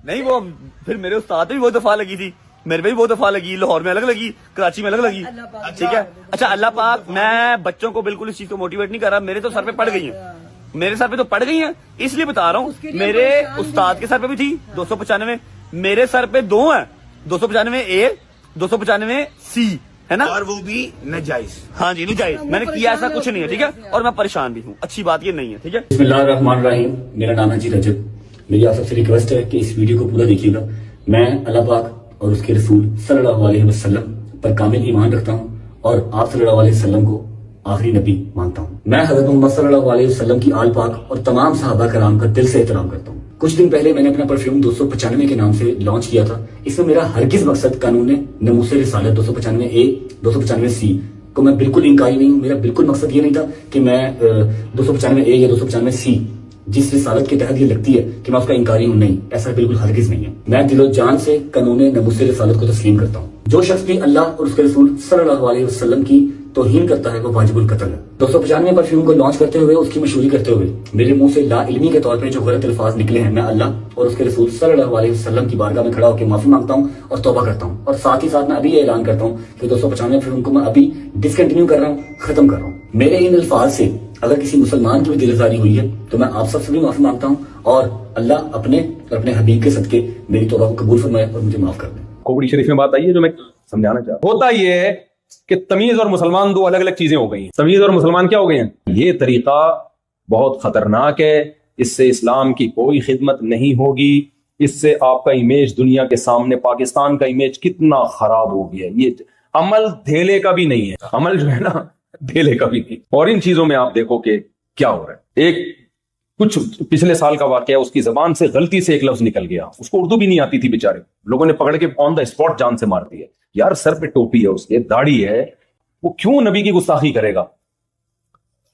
نہیں وہ پھر میرے استاد پہ بھی بہت دفعہ لگی تھی, میرے پہ بھی بہت دفعہ لگی, لاہور میں الگ لگی, کراچی میں الگ لگی, ٹھیک ہے. اچھا اللہ پاک, میں بچوں کو بالکل اس چیز کو موٹیویٹ نہیں کر رہا, میرے تو سر پہ پڑ گئی ہیں, میرے سر پہ تو پڑ گئی ہیں, اس لیے بتا رہا ہوں. میرے استاد کے سر پہ بھی تھی 295, میرے سر پہ 2 ہیں, 295A 295C ہے نا, اور وہ بھی ناجائز. ہاں جی ناجائز, میں نے کیا ایسا کچھ نہیں ہے, ٹھیک ہے, اور میں پریشان بھی ہوں, اچھی بات یہ نہیں ہے, ٹھیک ہے. بسم اللہ الرحمن الرحیم. میرا نام ہے جی رجب. میری آپ سب سے ریکویسٹ ہے کہ اس ویڈیو کو پورا دیکھیے گا. میں اللہ پاک اور اس کے رسول صلی اللہ علیہ وسلم پر کامل ایمان رکھتا ہوں اور آپ صلی اللہ علیہ وسلم کو آخری نبی مانتا ہوں. میں حضرت محمد صلی اللہ علیہ وسلم کی آل پاک اور تمام صحابہ کرام کا دل سے احترام کرتا ہوں. کچھ دن پہلے میں نے اپنا پرفیوم 295 کے نام سے لانچ کیا تھا. اس میں میرا ہرگز مقصد قانون ناموس رسالت 295A 295C کو میں بالکل انکاری نہیں ہوں. میرا بالکل مقصد یہ نہیں تھا کہ میں 295A یا 295C جس رسالت کے تحت یہ لگتی ہے کہ میں اس کا انکاری ہوں, نہیں, ایسا بالکل ہرگز نہیں ہے. میں دل و جان سے قانون ناموس رسالت کو تسلیم کرتا ہوں. جو شخص بھی اللہ اور اس کے رسول صلی اللہ علیہ وسلم کی توہین کرتا ہے وہ واجب القتل ہے. 295 پرفیوم کو لانچ کرتے ہوئے, اس کی مشہوری کرتے ہوئے میرے منہ سے لا علمی کے طور پہ جو غلط الفاظ نکلے ہیں, میں اللہ اور اس کے رسول صلی اللہ علیہ وسلم کی بارگاہ میں کھڑا ہو کے معافی مانگتا ہوں اور توبہ کرتا ہوں. اور ساتھ ہی ساتھ میں ابھی یہ اعلان کرتا ہوں کہ 295 پرفیوم کو میں ابھی ڈسکنٹینیو کر رہا ہوں, ختم کر رہا ہوں. میرے ان الفاظ سے اگر کسی مسلمان کی بھی دل آزاری ہوئی ہے تو میں آپ سب سے بھی معافی مانگتا ہوں, اور اللہ اپنے اور اپنے حبیب کے صدقے میری توبہ کو قبول فرمائے اور مجھے معاف کر دیں. کوکڑی شریف میں بات آئی ہے جو میں سمجھانا چاہتا ہوں. ہوتا یہ ہے کہ تمیز اور مسلمان دو الگ الگ چیزیں ہو گئی ہیں. تمیز اور مسلمان کیا ہو گئے ہیں؟ یہ طریقہ بہت خطرناک ہے, اس سے اسلام کی کوئی خدمت نہیں ہوگی, اس سے آپ کا امیج دنیا کے سامنے, پاکستان کا امیج کتنا خراب ہو گیا. یہ عمل دھیلے کا بھی نہیں ہے, عمل جو ہے نا دھیلے کا بھی نہیں. اور ان چیزوں میں آپ دیکھو کہ کیا ہو رہا ہے. ایک کچھ پچھلے سال کا واقعہ, اس کی زبان سے غلطی سے ایک لفظ نکل گیا, اس کو اردو بھی نہیں آتی تھی بیچارے, لوگوں نے پکڑ کے آن دا اسپاٹ جان سے مار دی ہے. یار سر پہ ٹوپی ہے, اس کے داڑھی ہے, وہ کیوں نبی کی گستاخی کرے گا؟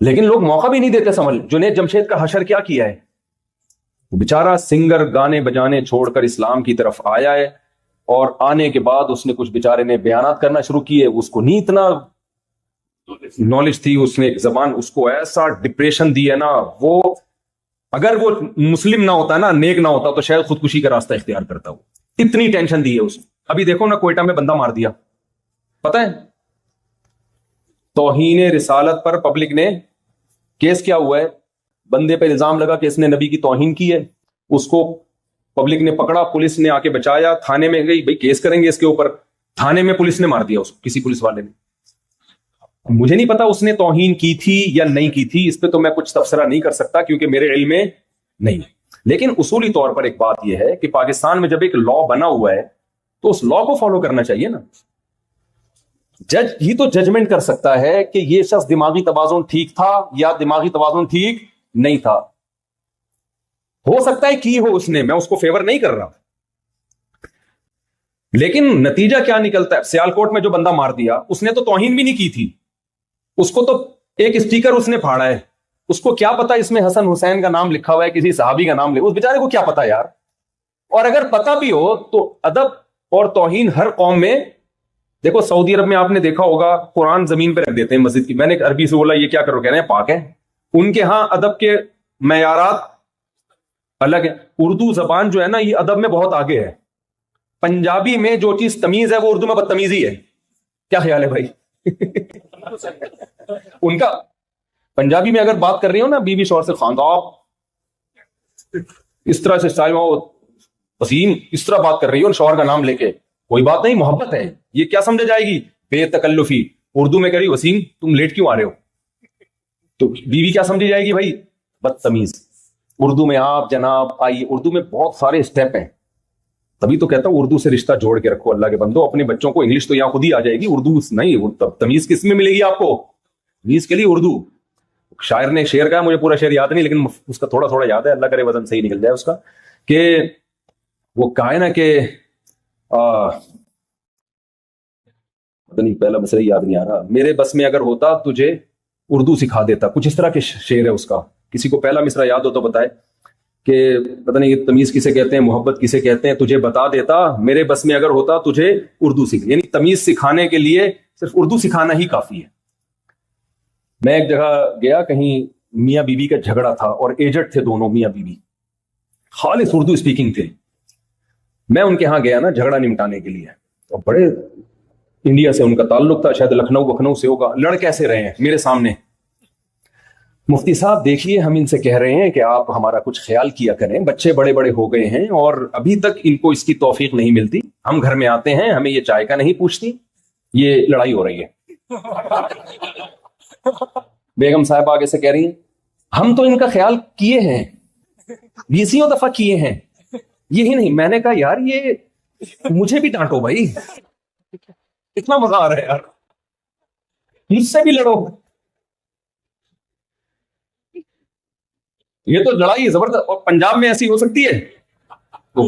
لیکن لوگ موقع بھی نہیں دیتے سمجھ. جنید جمشید کا حشر کیا کیا ہے, وہ بیچارہ سنگر گانے بجانے چھوڑ کر اسلام کی طرف آیا ہے, اور آنے کے بعد اس نے کچھ بیچارے نے بیانات کرنا شروع کیے, اس کو نہیں اتنا نالج تھی, اس نے ایک زبان اس کو ایسا ڈپریشن دی ہے نا, وہ اگر وہ مسلم نہ ہوتا نا, نیک نہ ہوتا, تو شاید خودکشی کا راستہ اختیار کرتا ہو. اتنی ٹینشن دی ہے اس نے. ابھی دیکھو نا کوئٹہ میں بندہ مار دیا, پتہ ہے توہین رسالت پر پبلک نے کیس کیا ہوا ہے, بندے پہ الزام لگا کہ اس نے نبی کی توہین کی ہے, اس کو پبلک نے پکڑا, پولیس نے آ کے بچایا, تھانے میں گئی, بھئی کیس کریں گے اس کے اوپر, تھانے میں پولیس نے مار دیا اس کو, کسی پولیس والے نے. مجھے نہیں پتا اس نے توہین کی تھی یا نہیں کی تھی, اس پہ تو میں کچھ تبصرہ نہیں کر سکتا کیونکہ میرے علم میں نہیں. لیکن اصولی طور پر ایک بات یہ ہے کہ پاکستان میں جب ایک لا بنا ہوا ہے تو اس لا کو فالو کرنا چاہیے نا. جج ہی تو ججمنٹ کر سکتا ہے کہ یہ شخص دماغی توازن ٹھیک تھا یا دماغی توازن ٹھیک نہیں تھا. ہو سکتا ہے کی ہو اس نے, میں اس کو فیور نہیں کر رہا, لیکن نتیجہ کیا نکلتا ہے. سیالکوٹ میں جو بندہ مار دیا, اس نے تو توہین بھی نہیں کی تھی, اس کو تو ایک اسٹیکر اس نے پھاڑا ہے, اس کو کیا پتا اس میں حسن حسین کا نام لکھا ہوا ہے, کسی صحابی کا نام لکھا, اس بیچارے کو کیا پتا یار. اور اگر پتا بھی ہو تو ادب اور توہین ہر قوم میں, دیکھو سعودی عرب میں آپ نے دیکھا ہوگا قرآن زمین پہ رکھ دیتے ہیں مسجد کی. میں نے عربی سے بولا یہ کیا کرو, کہہ رہے ہیں پاک ہے. ان کے ہاں ادب کے معیارات الگ ہے. اردو زبان جو ہے نا یہ ادب میں بہت آگے ہے. پنجابی میں جو چیز تمیز ہے وہ اردو میں بدتمیزی ہے. کیا خیال ہے بھائی؟ ان کا پنجابی میں اگر بات کر رہی ہو نا بیوی شوہر سے, خاندان اس طرح سے اسٹائل میں وسیم اس طرح بات کر رہی ہو شوہر کا نام لے کے, کوئی بات نہیں, محبت ہے, یہ کیا سمجھا جائے گی بے تکلفی. اردو میں کہہ رہی وسیم تم لیٹ کیوں آ رہے ہو, تو بیوی کیا سمجھی جائے گی بھائی؟ بدتمیز. اردو میں آپ جناب آئیے, اردو میں بہت سارے اسٹیپ ہیں, تبھی تو کہتا ہوں اردو سے رشتہ جوڑ کے رکھو اللہ کے بندو. اپنے بچوں کو انگلش تو یہاں خود ہی آ جائے گی, اردو نہیں. تمیز کس میں ملے گی آپ کو؟ تمیز کے لیے اردو. شاعر نے شعر کہا, مجھے پورا شعر یاد نہیں لیکن اس کا تھوڑا تھوڑا یاد ہے, اللہ کرے وزن صحیح نکل جائے اس کا, کہ وہ کہا ہے نا کہ نہیں پہلا مسئلہ یاد نہیں آ رہا, میرے بس میں اگر ہوتا تجھے اردو سکھا دیتا, کچھ اس طرح کے شعر ہے اس کا. کسی کو پہلا مصرع یاد ہو تو بتائے کہ پتہ نہیں یہ تمیز کسے کہتے ہیں, محبت کسے کہتے ہیں, تجھے بتا دیتا, میرے بس میں اگر ہوتا تجھے اردو سکھ. یعنی تمیز سکھانے کے لیے صرف اردو سکھانا ہی کافی ہے. میں ایک جگہ گیا, کہیں میاں بیوی کا جھگڑا تھا اور ایجڈ تھے دونوں میاں بیوی, خالص اردو اسپیکنگ تھے. میں ان کے ہاں گیا نا جھگڑا نمٹانے کے لیے, اور بڑے انڈیا سے ان کا تعلق تھا, شاید لکھنؤ سے ہوگا. لڑ کیسے رہے ہیں میرے سامنے, مفتی صاحب دیکھیے ہم ان سے کہہ رہے ہیں کہ آپ ہمارا کچھ خیال کیا کریں, بچے بڑے بڑے ہو گئے ہیں اور ابھی تک ان کو اس کی توفیق نہیں ملتی. ہم گھر میں آتے ہیں, ہمیں یہ چائے کا نہیں پوچھتی, یہ لڑائی ہو رہی ہے. بیگم صاحب آگے سے کہہ رہی ہیں ہم تو ان کا خیال کیے ہیں, 20 دفعہ کیے ہیں, یہی نہیں. میں نے کہا یار یہ مجھے بھی ڈانٹو بھائی, اتنا مزہ آ رہا ہے یار, مجھ سے بھی لڑو. یہ تو لڑائی زبردست, اور پنجاب میں ایسی ہو سکتی ہے. تو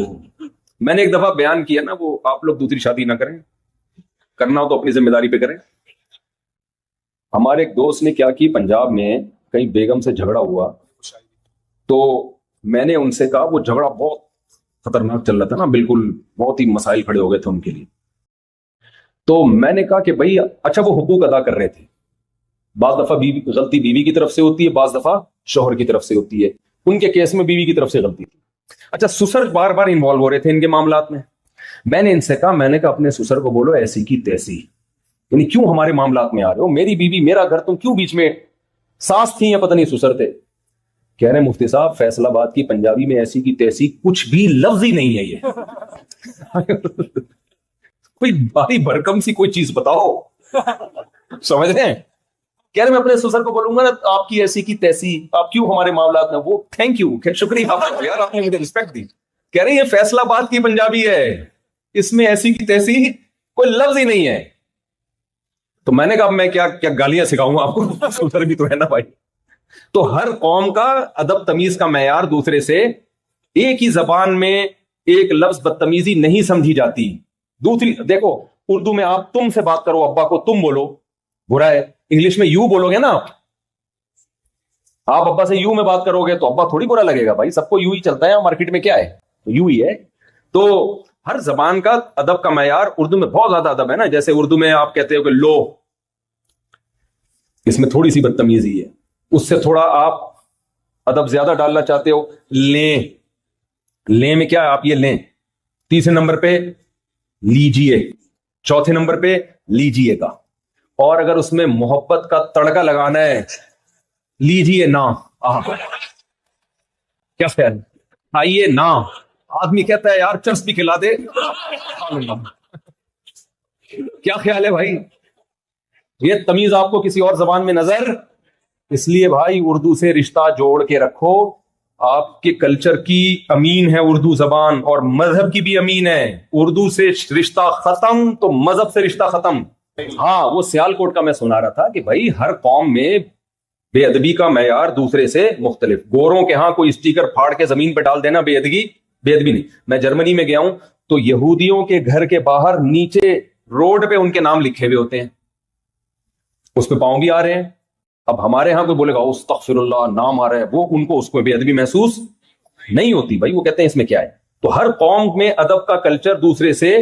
میں نے ایک دفعہ بیان کیا نا, وہ آپ لوگ دوسری شادی نہ کریں, کرنا ہو تو اپنی ذمہ داری پہ کریں. ہمارے ایک دوست نے کیا کی, پنجاب میں کہیں بیگم سے جھگڑا ہوا, تو میں نے ان سے کہا, وہ جھگڑا بہت خطرناک چل رہا تھا نا, بالکل بہت ہی مسائل کھڑے ہو گئے تھے ان کے لیے. تو میں نے کہا کہ بھائی اچھا وہ حقوق ادا کر رہے تھے, بعض دفعہ غلطی بیوی کی طرف سے ہوتی ہے, بعض دفعہ شوہر کی طرف سے ہوتی ہے. ان کے کیس میں بیوی کی طرف سے غلطی تھی. اچھا سسر بار بار انوالو ہو رہے تھے ان کے معاملات میں. میں نے ان سے کہا, میں نے کہا اپنے سسر کو بولو ایسی کی تیسی, یعنی کیوں ہمارے معاملات میں آ رہے ہو, میری بیوی میرا گھر, تم کیوں بیچ میں, ساس تھی یا پتہ نہیں سسر تھے. کہہ رہے مفتی صاحب فیصلہ آباد کی پنجابی میں ایسی کی تیسی کچھ بھی لفظ ہی نہیں ہے, یہ کوئی بھاری بھرکم سی کوئی چیز بتاؤ, سمجھ رہے ہیں. کہہ رہے میں اپنے سسر کو بولوں گا نا آپ کی ایسی کی تیسی, آپ کیوں ہمارے معاملات میں, وہ تھینک یو, شکریہ یار آپ نے مجھے رسپیکٹ دی. کہہ رہے ہیں یہ فیصلہ آباد کی پنجابی ہے, اس میں ایسی کی تیسی کوئی لفظ ہی نہیں ہے. تو میں نے کہا میں کیا گالیاں سکھاؤں آپ کو, سسر بھی تو ہے نا بھائی. تو ہر قوم کا ادب تمیز کا معیار دوسرے سے, ایک ہی زبان میں ایک لفظ بدتمیزی نہیں سمجھی جاتی. دوسری دیکھو اردو میں آپ تم سے بات کرو, ابا کو تم بولو, برا ہے. انگلش میں یو بولو گے نا, آپ ابا سے یو میں بات کرو گے تو ابا تھوڑی برا لگے گا بھائی, سب کو یو ہی چلتا ہے, مارکیٹ میں کیا ہے یو ہی ہے. تو ہر زبان کا ادب کا معیار, اردو میں بہت زیادہ ادب ہے نا, جیسے اردو میں آپ کہتے ہو کہ لو, اس میں تھوڑی سی بدتمیزی ہے. اس سے تھوڑا آپ ادب زیادہ ڈالنا چاہتے ہو, لیں, لیں میں کیا ہے آپ یہ لیں, تیسرے نمبر پہ لیجیے, چوتھے نمبر پہ لیجیے گا, اور اگر اس میں محبت کا تڑکا لگانا ہے لیجیے نا. کیا خیال, آئیے نا. آدمی کہتا ہے یار چرس بھی کھلا دے, کیا خیال ہے بھائی, یہ تمیز آپ کو کسی اور زبان میں نظر. اس لیے بھائی اردو سے رشتہ جوڑ کے رکھو, آپ کے کلچر کی امین ہے اردو زبان, اور مذہب کی بھی امین ہے. اردو سے رشتہ ختم تو مذہب سے رشتہ ختم. ہاں وہ سیالکوٹ کا میں سنا رہا تھا کہ بھائی ہر قوم میں بے ادبی کا معیار دوسرے سے مختلف. گوروں کے ہاں کوئی اسٹیکر پھاڑ کے زمین پہ ڈال دینا بے ادبی نہیں. میں جرمنی میں گیا ہوں تو یہودیوں کے گھر کے باہر نیچے روڈ پہ ان کے نام لکھے ہوئے ہوتے ہیں, اس پہ پاؤں بھی آ رہے ہیں. اب ہمارے ہاں کوئی بولے گا استغفر اللہ نام آ رہا ہے, وہ ان کو اس کو بے ادبی محسوس نہیں ہوتی بھائی, وہ کہتے ہیں اس میں کیا ہے. تو ہر قوم میں ادب کا کلچر دوسرے سے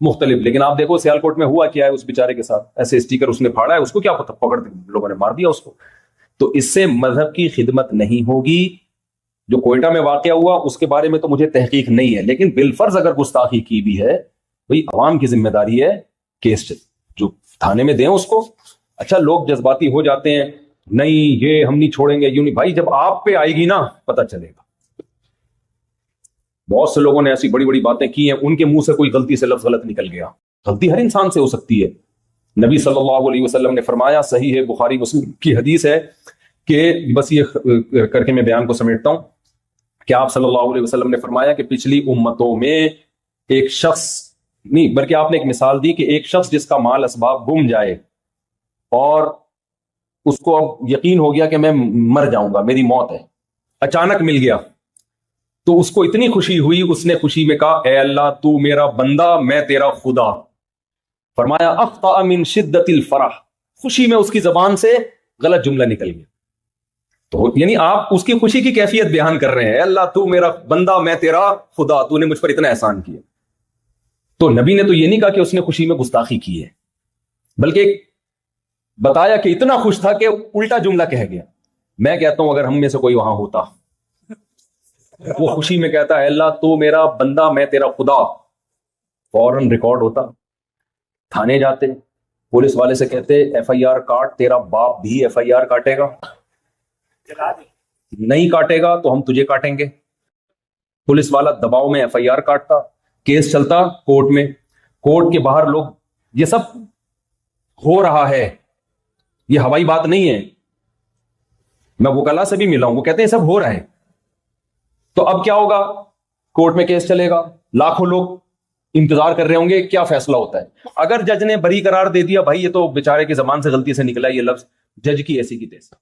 مختلف. لیکن آپ دیکھو سیالکوٹ میں ہوا کیا ہے اس بیچارے کے ساتھ, ایسے اسٹیکر اس نے پھاڑا ہے, اس کو کیا پتہ, پکڑ لوگوں نے مار دیا اس کو. تو اس سے مذہب کی خدمت نہیں ہوگی. جو کوئٹہ میں واقعہ ہوا اس کے بارے میں تو مجھے تحقیق نہیں ہے, لیکن بالفرض اگر گستاخی کی بھی ہے بھائی عوام کی ذمہ داری ہے کیس جو تھانے میں دیں اس کو. اچھا لوگ جذباتی ہو جاتے ہیں, نہیں یہ ہم نہیں چھوڑیں گے, یوں نہیں بھائی, جب آپ پہ آئے گی نا پتہ چلے گا. بہت سے لوگوں نے ایسی بڑی بڑی باتیں کی ہیں, ان کے منہ سے کوئی غلطی سے لفظ غلط نکل گیا. غلطی ہر انسان سے ہو سکتی ہے. نبی صلی اللہ علیہ وسلم نے فرمایا, صحیح ہے بخاری مسلم کی حدیث ہے, کہ بس یہ کر کے میں بیان کو سمیٹتا ہوں, کہ آپ صلی اللہ علیہ وسلم نے فرمایا کہ پچھلی امتوں میں ایک شخص نہیں, بلکہ آپ نے ایک مثال دی کہ ایک شخص جس کا مال اسباب گم جائے اور اس کو اب یقین ہو گیا کہ میں مر جاؤں گا, میری موت ہے, اچانک مل گیا, تو اس کو اتنی خوشی ہوئی, اس نے خوشی میں کہا اے اللہ تو میرا بندہ میں تیرا خدا. فرمایا اخطأ من شدت الفرح, خوشی میں اس کی زبان سے غلط جملہ نکل گیا. تو یعنی آپ اس کی خوشی کی کیفیت بیان کر رہے ہیں, اے اللہ تو میرا بندہ میں تیرا خدا, تو نے مجھ پر اتنا احسان کیا. تو نبی نے تو یہ نہیں کہا کہ اس نے خوشی میں گستاخی کی ہے, بلکہ بتایا کہ اتنا خوش تھا کہ الٹا جملہ کہہ گیا. میں کہتا ہوں اگر ہم میں سے کوئی وہاں ہوتا وہ خوشی میں کہتا ہے اللہ تو میرا بندہ میں تیرا خدا، فوراً ریکارڈ ہوتا، تھانے جاتے، پولیس والے سے کہتے ایف آئی آر کاٹ، تیرا باپ بھی ایف آئی آر کاٹے گا، نہیں کاٹے گا تو ہم تجھے کاٹیں گے۔ پولیس والا دباؤ میں ایف آئی آر کاٹتا، کیس چلتا کورٹ میں، کورٹ کے باہر لوگ، یہ سب ہو رہا ہے، یہ ہوائی بات نہیں ہے، میں وکلا سے بھی ملا ہوں، وہ کہتے ہیں سب ہو رہا ہے۔ تو اب کیا ہوگا؟ کورٹ میں کیس چلے گا، لاکھوں لوگ انتظار کر رہے ہوں گے کیا فیصلہ ہوتا ہے۔ اگر جج نے بری قرار دے دیا، بھائی یہ تو بیچارے کی زبان سے غلطی سے نکلا یہ لفظ، جج کی ایسی کی تیسی۔